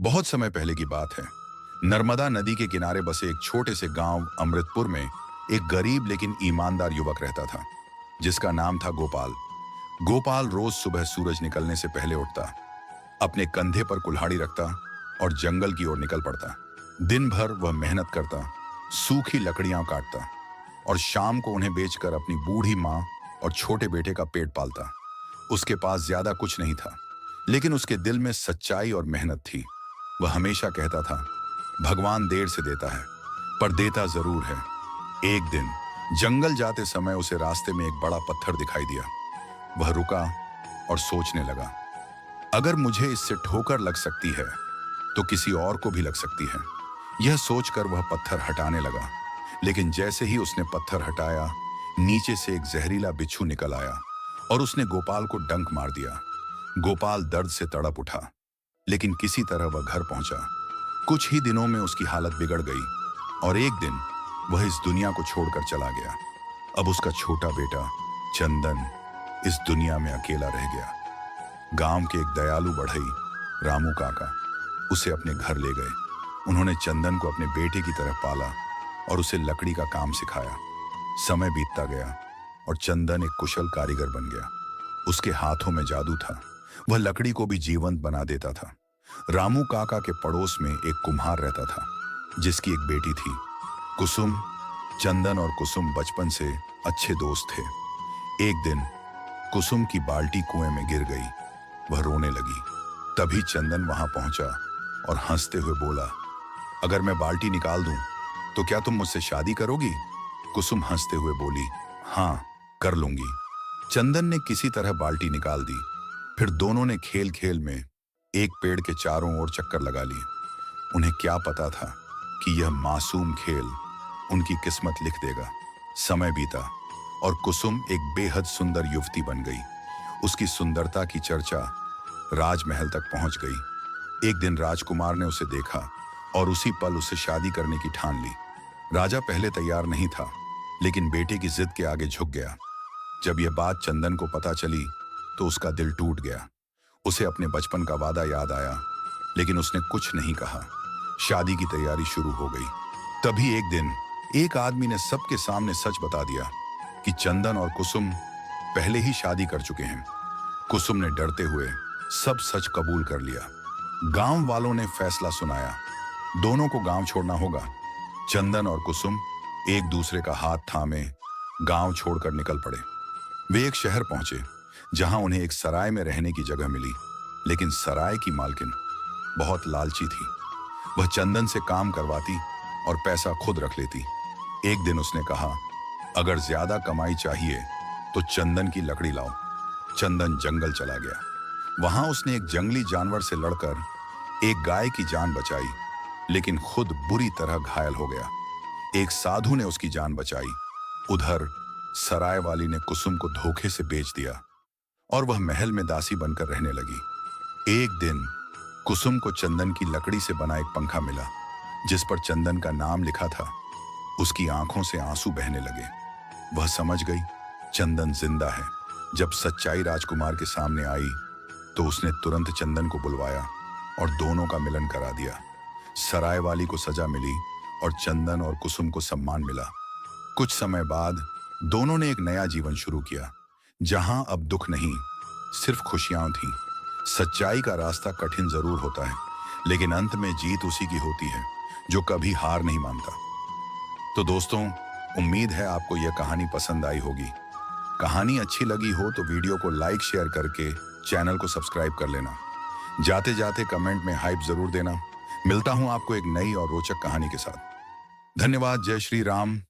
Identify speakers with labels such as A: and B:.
A: बहुत समय पहले की बात है। नर्मदा नदी के किनारे बसे एक छोटे से गांव अमृतपुर में एक गरीब लेकिन ईमानदार युवक रहता था, जिसका नाम था गोपाल। गोपाल रोज सुबह सूरज निकलने से पहले उठता, अपने कंधे पर कुल्हाड़ी रखता और जंगल की ओर निकल पड़ता। दिन भर वह मेहनत करता, सूखी लकड़ियां काटता और शाम को उन्हें बेचकर अपनी बूढ़ी माँ और छोटे बेटे का पेट पालता। उसके पास ज्यादा कुछ नहीं था, लेकिन उसके दिल में सच्चाई और मेहनत थी। वह हमेशा कहता था, भगवान देर से देता है पर देता जरूर है। एक दिन जंगल जाते समय उसे रास्ते में एक बड़ा पत्थर दिखाई दिया। वह रुका और सोचने लगा, अगर मुझे इससे ठोकर लग सकती है तो किसी और को भी लग सकती है। यह सोचकर वह पत्थर हटाने लगा, लेकिन जैसे ही उसने पत्थर हटाया, नीचे से एक जहरीला बिच्छू निकल आया और उसने गोपाल को डंक मार दिया। गोपाल दर्द से तड़प उठा, लेकिन किसी तरह वह घर पहुंचा। कुछ ही दिनों में उसकी हालत बिगड़ गई और एक दिन वह इस दुनिया को छोड़कर चला गया। अब उसका छोटा बेटा चंदन इस दुनिया में अकेला रह गया। गांव के एक दयालु बढ़ई रामू काका उसे अपने घर ले गए। उन्होंने चंदन को अपने बेटे की तरह पाला और उसे लकड़ी का काम सिखाया। समय बीतता गया और चंदन एक कुशल कारीगर बन गया। उसके हाथों में जादू था, वह लकड़ी को भी जीवंत बना देता था। रामू काका के पड़ोस में एक कुम्हार रहता था, जिसकी एक बेटी थी, कुसुम। चंदन और कुसुम बचपन से अच्छे दोस्त थे। एक दिन कुसुम की बाल्टी कुएं में गिर गई। वह रोने लगी। तभी चंदन वहां पहुंचा और हंसते हुए बोला, अगर मैं बाल्टी निकाल दूं तो क्या तुम मुझसे शादी करोगी? कुसुम हंसते हुए बोली, हाँ, कर लूंगी। चंदन ने किसी तरह बाल्टी निकाल दी। फिर दोनों ने खेल खेल में एक पेड़ के चारों ओर चक्कर लगा लिए। उन्हें क्या पता था कि यह मासूम खेल उनकी किस्मत लिख देगा। समय बीता और कुसुम एक बेहद सुंदर युवती बन गई। उसकी सुंदरता की चर्चा राजमहल तक पहुंच गई। एक दिन राजकुमार ने उसे देखा और उसी पल उसे शादी करने की ठान ली। राजा पहले तैयार नहीं था, लेकिन बेटे की जिद के आगे झुक गया। जब यह बात चंदन को पता चली तो उसका दिल टूट गया। उसे अपने बचपन का वादा याद आया, लेकिन उसने कुछ नहीं कहा। शादी की तैयारी शुरू हो गई। तभी एक दिन एक आदमी ने सबके सामने सच बता दिया कि चंदन और कुसुम पहले ही शादी कर चुके हैं। कुसुम ने डरते हुए सब सच कबूल कर लिया। गांव वालों ने फैसला सुनाया, दोनों को गांव छोड़ना होगा। चंदन और कुसुम एक दूसरे का हाथ थामे गांव छोड़कर निकल पड़े। वे एक शहर पहुंचे, जहां उन्हें एक सराय में रहने की जगह मिली। लेकिन सराय की मालकिन बहुत लालची थी। वह चंदन से काम करवाती और पैसा खुद रख लेती। एक दिन उसने कहा, अगर ज्यादा कमाई चाहिए तो चंदन की लकड़ी लाओ। चंदन जंगल चला गया। वहां उसने एक जंगली जानवर से लड़कर एक गाय की जान बचाई, लेकिन खुद बुरी तरह घायल हो गया। एक साधु ने उसकी जान बचाई। उधर सराय वाली ने कुसुम को धोखे से बेच दिया और वह महल में दासी बनकर रहने लगी। एक दिन कुसुम को चंदन की लकड़ी से बना एक पंखा मिला, जिस पर चंदन का नाम लिखा था। उसकी आंखों से आंसू बहने लगे। वह समझ गई चंदन जिंदा है। जब सच्चाई राजकुमार के सामने आई तो उसने तुरंत चंदन को बुलवाया और दोनों का मिलन करा दिया। सराय वाली को सजा मिली और चंदन और कुसुम को सम्मान मिला। कुछ समय बाद दोनों ने एक नया जीवन शुरू किया, जहां अब दुख नहीं, सिर्फ खुशियां थीं। सच्चाई का रास्ता कठिन जरूर होता है, लेकिन अंत में जीत उसी की होती है जो कभी हार नहीं मानता। तो दोस्तों, उम्मीद है आपको यह कहानी पसंद आई होगी। कहानी अच्छी लगी हो तो वीडियो को लाइक शेयर करके चैनल को सब्सक्राइब कर लेना। जाते जाते कमेंट में हाइप जरूर देना। मिलता हूं आपको एक नई और रोचक कहानी के साथ। धन्यवाद। जय श्री राम।